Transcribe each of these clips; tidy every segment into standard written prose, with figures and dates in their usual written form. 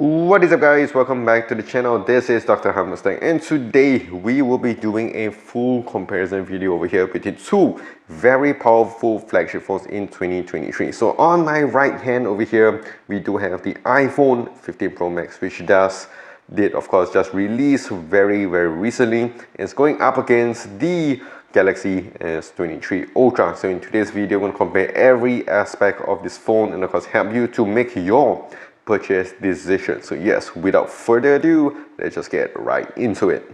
What is up guys, welcome back to the channel. This is Dr. Hammerstein and today we will be doing a full comparison video over here between two very powerful flagship phones in 2023. So on my right hand over here we do have the iPhone 15 Pro Max, which did of course just release very recently. It's going up against the Galaxy S23 Ultra. So in today's video we're going to compare every aspect of this phone and of course help you to make your purchase decision. So yes, without further ado, let's just get right into it.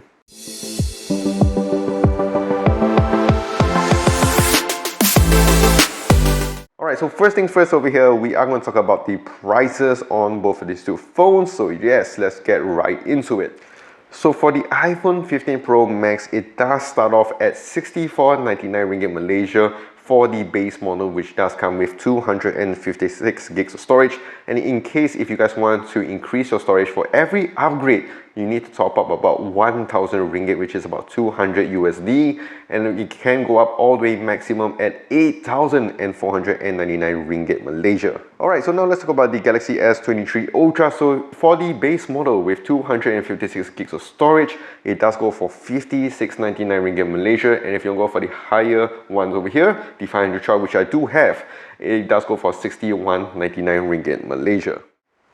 Alright, so first things first over here, we are going to talk about the prices on both of these two phones. So yes, let's get right into it. So for the iPhone 15 Pro Max, it does start off at 64.99 ringgit Malaysia for the base model, which does come with 256 gigs of storage. And in case if you guys want to increase your storage, for every upgrade you need to top up about 1,000 ringgit, which is about 200 USD, and it can go up all the way maximum at 8,499 ringgit Malaysia. Alright, so now let's talk about the Galaxy S23 Ultra. So for the base model with 256 gigs of storage, it does go for 56.99 ringgit Malaysia, and if you go for the higher ones over here, the 500 Ultra, which I do have, it does go for 61.99 ringgit Malaysia.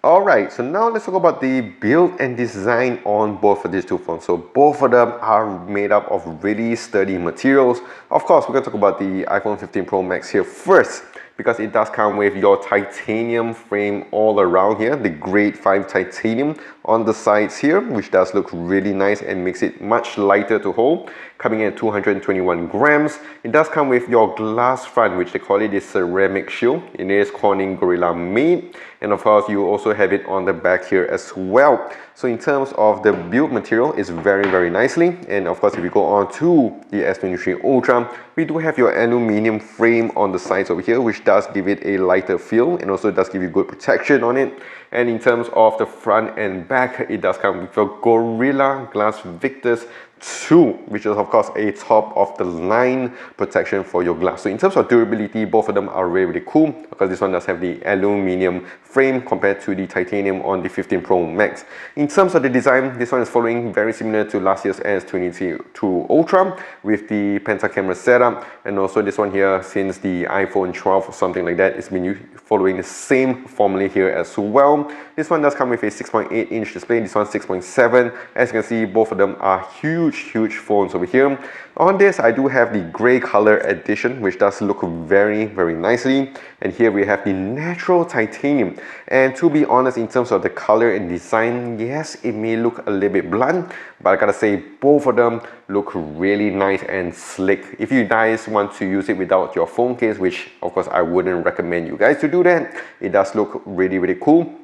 Alright, so now let's talk about the build and design on both of these two phones. So both of them are made up of really sturdy materials. Of course, we're going to talk about the iPhone 15 Pro Max here first, because it does come with your titanium frame all around here, the grade 5 titanium on the sides here, which does look really nice and makes it much lighter to hold, coming in at 221 grams. It does come with your glass front, which they call it the ceramic shield. It is Corning Gorilla made, and of course you also have it on the back here as well. So in terms of the build material, it's very nicely. And of course if you go on to the S23 Ultra, we do have your aluminium frame on the sides over here, which does give it a lighter feel and also does give you good protection on it. And in terms of the front and back, it does come with a Gorilla Glass Victus 2, which is of course a top of the line protection for your glass. So in terms of durability, both of them are really cool, because this one does have the aluminium frame compared to the titanium on the 15 Pro Max. In terms of the design, this one is following very similar to last year's S22 Ultra with the penta-camera setup, and also this one here, since the iPhone 12 or something like that, it's been following the same formula here as well. This one does come with a 6.8-inch display, this one 6.7. As you can see, both of them are huge phones over here. On this, I do have the grey color edition, which does look very nicely. And here we have the natural titanium. And to be honest, in terms of the color and design, yes, it may look a little bit blunt, but I gotta say, both of them look really nice and slick. If you guys want to use it without your phone case, which of course I wouldn't recommend you guys to do that, it does look really cool.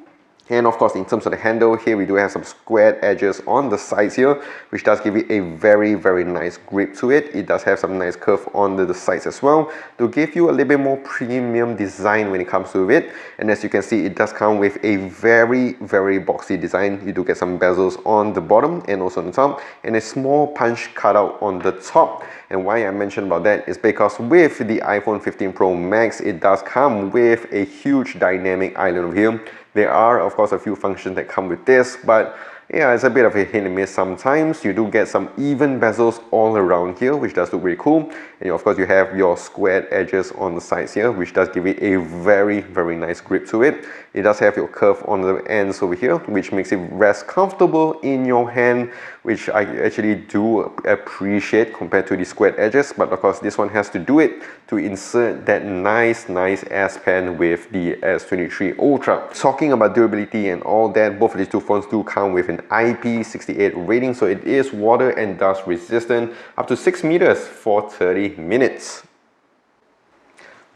And of course, in terms of the handle, here we do have some squared edges on the sides here, which does give it a very nice grip to it. It does have some nice curve on the sides as well to give you a little bit more premium design when it comes to it. And as you can see, it does come with a very boxy design. You do get some bezels on the bottom and also on the top, and a small punch cutout on the top. And why I mentioned about that is because with the iPhone 15 Pro Max, it does come with a huge dynamic island over here. There are of course a few functions that come with this, but yeah, it's a bit of a hit and miss sometimes. You do get some even bezels all around here, which does look really cool. And of course you have your squared edges on the sides here, which does give it a very nice grip to it. It does have your curve on the ends over here, which makes it rest comfortable in your hand, which I actually do appreciate compared to the squared edges. But of course this one has to do it to insert that nice S Pen with the S23 Ultra. Talking about durability and all that, both of these two phones do come with an IP68 rating, so it is water and dust resistant up to 6 meters for 30 minutes.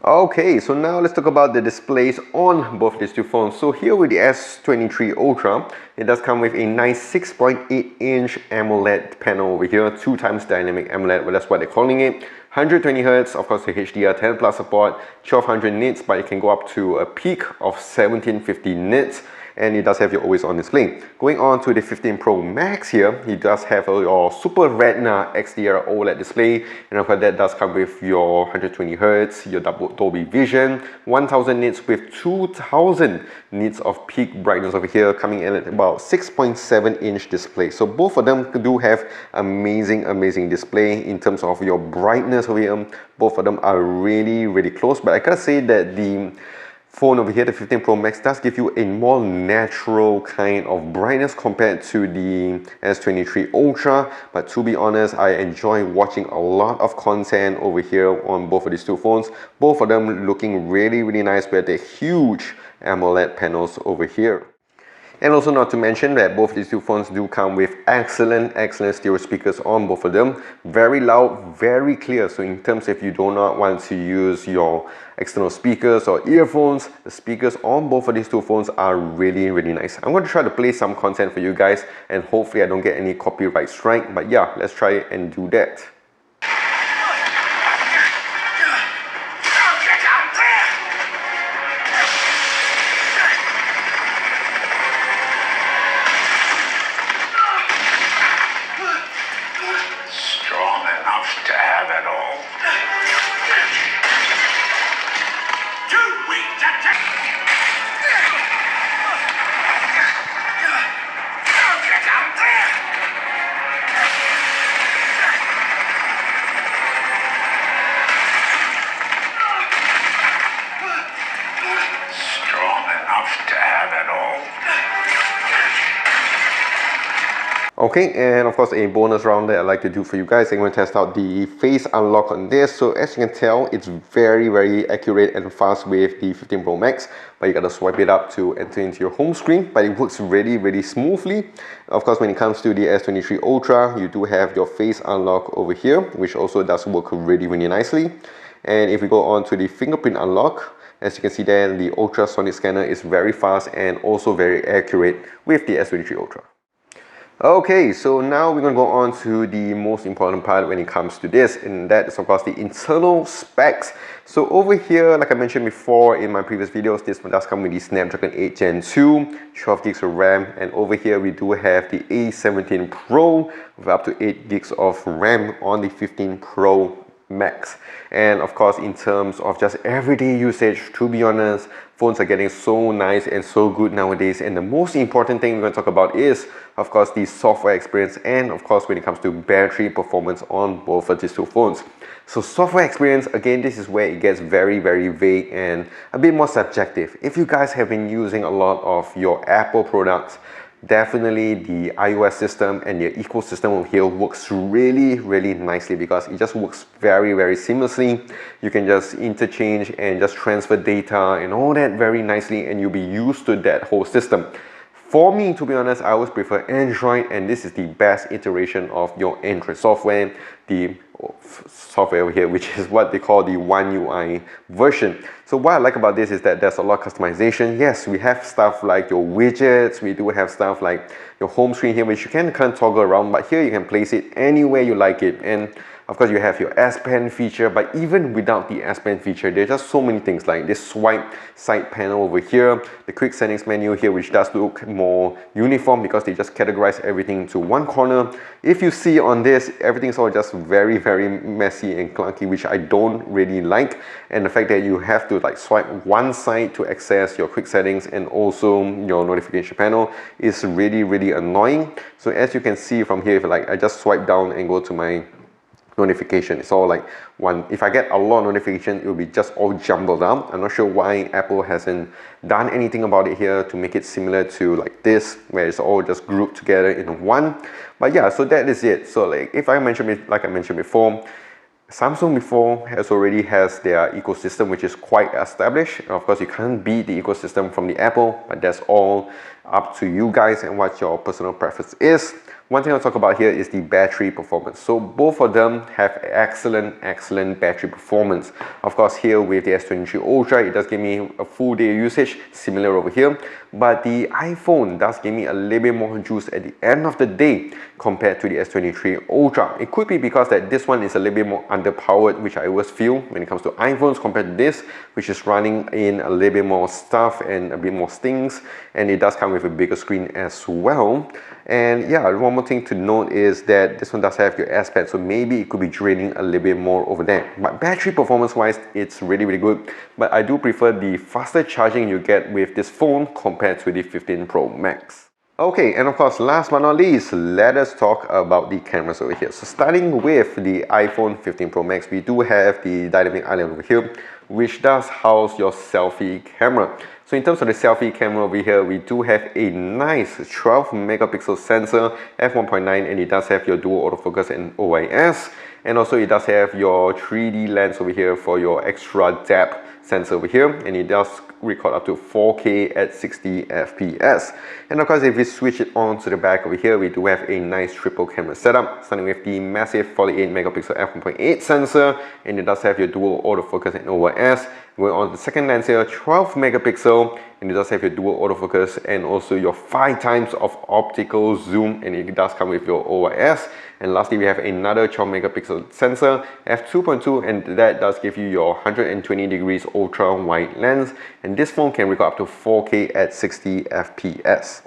Okay, so now let's talk about the displays on both these two phones. So here with the S23 Ultra, it does come with a nice 6.8-inch AMOLED panel over here, 2x dynamic AMOLED, well, that's what they're calling it. 120Hz, of course the HDR10+ support, 1200 nits, but it can go up to a peak of 1750 nits. and it does have your always on display. Going on to the 15 Pro Max here, it does have your Super Retina XDR OLED display, and of course that does come with your 120Hz, your Dolby Vision, 1000 nits with 2000 nits of peak brightness over here, coming in at about 6.7-inch display. So both of them do have amazing display in terms of your brightness over here. Both of them are really close, but I gotta say that the phone over here, the 15 Pro Max, does give you a more natural kind of brightness compared to the S23 Ultra. But to be honest, I enjoy watching a lot of content over here on both of these two phones. Both of them looking really nice with the huge AMOLED panels over here. And also not to mention that both these two phones do come with excellent stereo speakers on both of them. Very loud, very clear. So in terms if you do not want to use your external speakers or earphones, the speakers on both of these two phones are really nice. I'm going to try to play some content for you guys, and hopefully I don't get any copyright strike. But yeah, let's try and do that. Okay, and of course a bonus round that I like to do for you guys, I'm going to test out the face unlock on this. So as you can tell, it's very accurate and fast with the 15 Pro Max, but you gotta swipe it up to enter into your home screen, but it works really smoothly. Of course, when it comes to the S23 Ultra, you do have your face unlock over here, which also does work really nicely. And if we go on to the fingerprint unlock, as you can see there, the ultrasonic scanner is very fast and also very accurate with the S23 Ultra. Okay, so now we're going to go on to the most important part when it comes to this, and that is of course the internal specs. So over here, like I mentioned before in my previous videos, this one does come with the Snapdragon 8 Gen 2, 12 gigs of RAM, and over here we do have the A17 Pro with up to 8 gigs of RAM on the 15 Pro Max. And of course, in terms of just everyday usage, to be honest, phones are getting so nice and so good nowadays, and the most important thing we're going to talk about is of course the software experience, and of course when it comes to battery performance on both of these two phones. So software experience, again, this is where it gets very vague and a bit more subjective. If you guys have been using a lot of your Apple products, definitely the iOS system and the ecosystem over here works really nicely, because it just works very seamlessly. You can just interchange and just transfer data and all that very nicely, and you'll be used to that whole system. For me, to be honest, I always prefer Android, and this is the best iteration of your Android software. The software over here, which is what they call the One UI version. So what I like about this is that there's a lot of customization. Yes, we have stuff like your widgets, we do have stuff like your home screen here, which you can kind of toggle around, but here you can place it anywhere you like it. And of course you have your S Pen feature, but even without the S Pen feature, there's just so many things like this swipe side panel over here, the quick settings menu here, which does look more uniform because they just categorize everything into one corner. If you see on this, everything's all just very messy and clunky, which I don't really like. And the fact that you have to like swipe one side to access your quick settings and also your notification panel is really annoying. So as you can see from here, if like I just swipe down and go to my notification, it's all like one. If I get a lot of notification, it will be just all jumbled up. I'm not sure why Apple hasn't done anything about it here to make it similar to like this, where it's all just grouped together in one. But yeah, so that is it. So like I mentioned before, Samsung before already has their ecosystem, which is quite established. Of course, you can't beat the ecosystem from the Apple, but that's all up to you guys and what your personal preference is. One thing I'll talk about here is the battery performance. So both of them have excellent battery performance. Of course, here with the S23 Ultra, it does give me a full day usage, similar over here. But the iPhone does give me a little bit more juice at the end of the day compared to the S23 Ultra. It could be because that this one is a little bit more underpowered, which I always feel when it comes to iPhones compared to this, which is running in a little bit more stuff and a bit more stings, and it does come with a bigger screen as well. And yeah, one more thing to note is that this one does have your S Pen, so maybe it could be draining a little bit more over there. But battery performance wise, it's really good. But I do prefer the faster charging you get with this phone compared to the 15 Pro Max. Okay, and of course, last but not least, let us talk about the cameras over here. So starting with the iPhone 15 Pro Max, we do have the dynamic island over here, which does house your selfie camera. So in terms of the selfie camera over here, we do have a nice 12 megapixel sensor, f1.9, and it does have your dual autofocus and OIS. And also it does have your 3D lens over here for your extra depth sensor over here, and it does record up to 4K at 60 FPS. And of course, if we switch it on to the back over here, we do have a nice triple camera setup, starting with the massive 48 megapixel f1.8 sensor, and it does have your dual autofocus and OIS. Going on to the second lens here, 12 megapixel, and it does have your dual autofocus and also your 5 times of optical zoom, and it does come with your OIS. And lastly, we have another 12 megapixel sensor, f2.2, and that does give you your 120 degrees ultra wide lens, and this phone can record up to 4K at 60 FPS.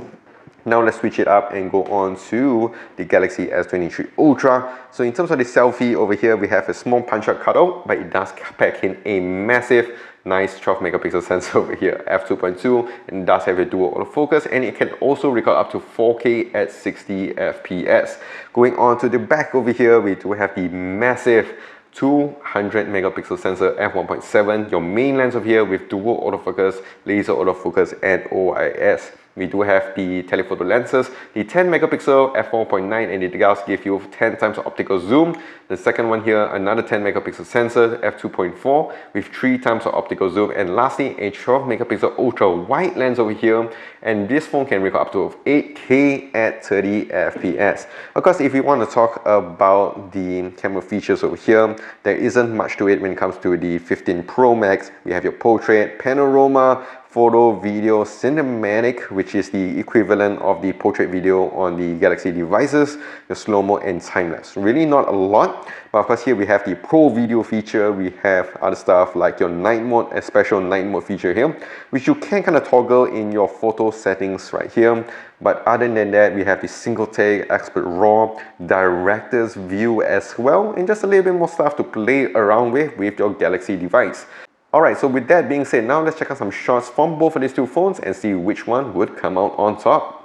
Now let's switch it up and go on to the Galaxy S23 Ultra. So in terms of the selfie over here, we have a small punch-out cutout, but it does pack in a massive, nice 12 megapixel sensor over here, f2.2, and does have a dual autofocus, and it can also record up to 4K at 60 FPS. Going on to the back over here, we do have the massive 200 megapixel sensor f1.7, your main lens over here with dual autofocus, laser autofocus, and OIS. We do have the telephoto lenses, the 10 megapixel f4.9, and it does give you 10 times optical zoom. The second one here, another 10 megapixel sensor, f2.4, with 3 times of optical zoom. And lastly, a 12 megapixel ultra wide lens over here, and this phone can record up to 8K at 30 FPS. Of course, if you want to talk about the camera features over here, there isn't much to it when it comes to the 15 Pro Max. We have your portrait, panorama, photo, video, cinematic, which is the equivalent of the portrait video on the Galaxy devices, your slow-mo and time-lapse. Really not a lot, but of course here we have the Pro Video feature. We have other stuff like your night mode, a special night mode feature here, which you can kind of toggle in your photo settings right here. But other than that, we have the single take, expert raw, director's view as well, and just a little bit more stuff to play around with your Galaxy device. Alright, so with that being said, now let's check out some shots from both of these two phones and see which one would come out on top.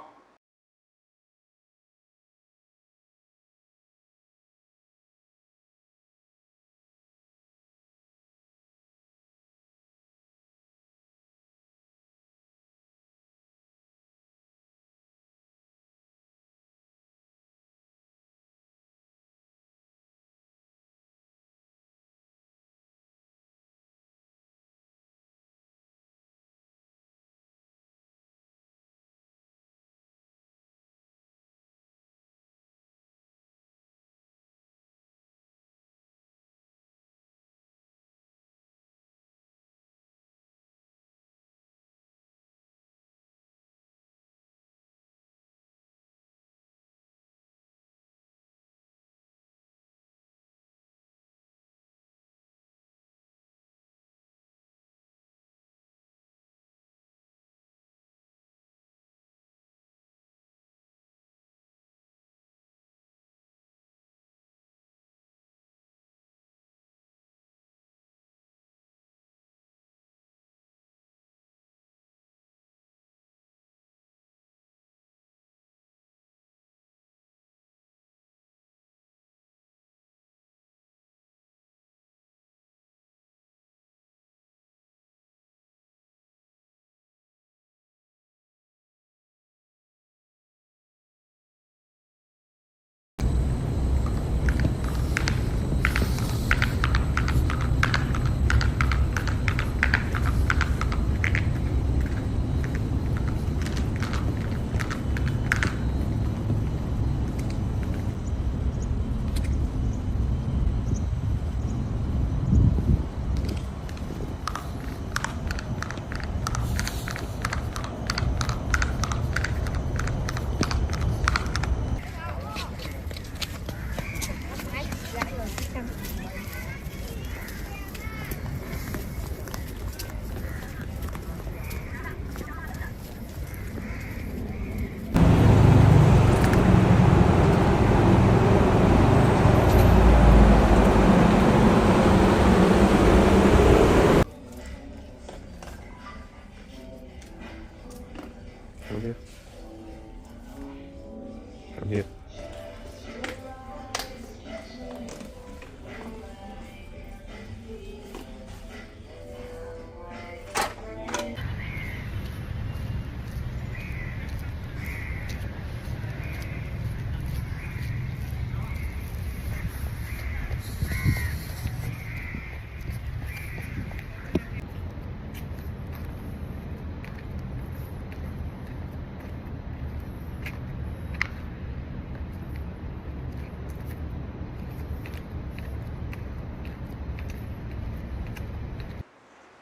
from here.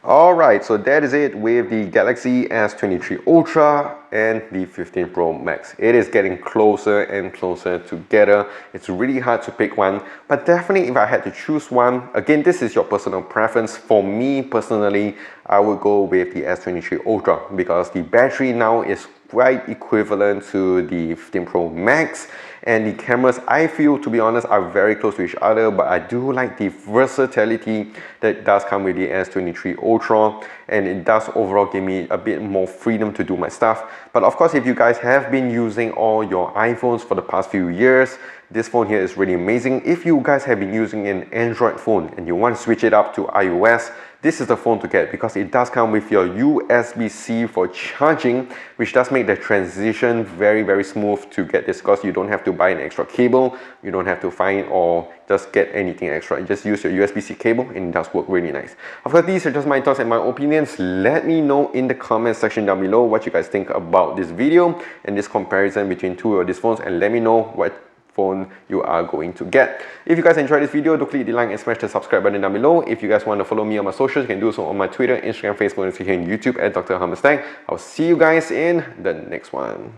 Alright, so that is it with the Galaxy S23 Ultra and the 15 Pro Max. It is getting closer and closer together. It's really hard to pick one, but definitely if I had to choose one, again, this is your personal preference. For me personally, I would go with the S23 Ultra because the battery now is quite equivalent to the 15 Pro Max, and the cameras, I feel, to be honest, are very close to each other, but I do like the versatility that does come with the S23 Ultra, and it does overall give me a bit more freedom to do my stuff. But of course, if you guys have been using all your iPhones for the past few years, this phone here is really amazing. If you guys have been using an Android phone and you want to switch it up to iOS, this is the phone to get because it does come with your USB-C for charging, which does make the transition very, very smooth to get this because you don't have to buy an extra cable, you don't have to find or just get anything extra. You just use your USB-C cable and it does work really nice. Of course, these are just my thoughts and my opinions. Let me know in the comment section down below what you guys think about this video and this comparison between two of these phones, and let me know what phone you are going to get. If you guys enjoyed this video, do click the like and smash the subscribe button down below. If you guys want to follow me on my socials, you can do so on my Twitter, Instagram, Facebook, and here on YouTube at Dr. Hummerstang. I'll see you guys in the next one.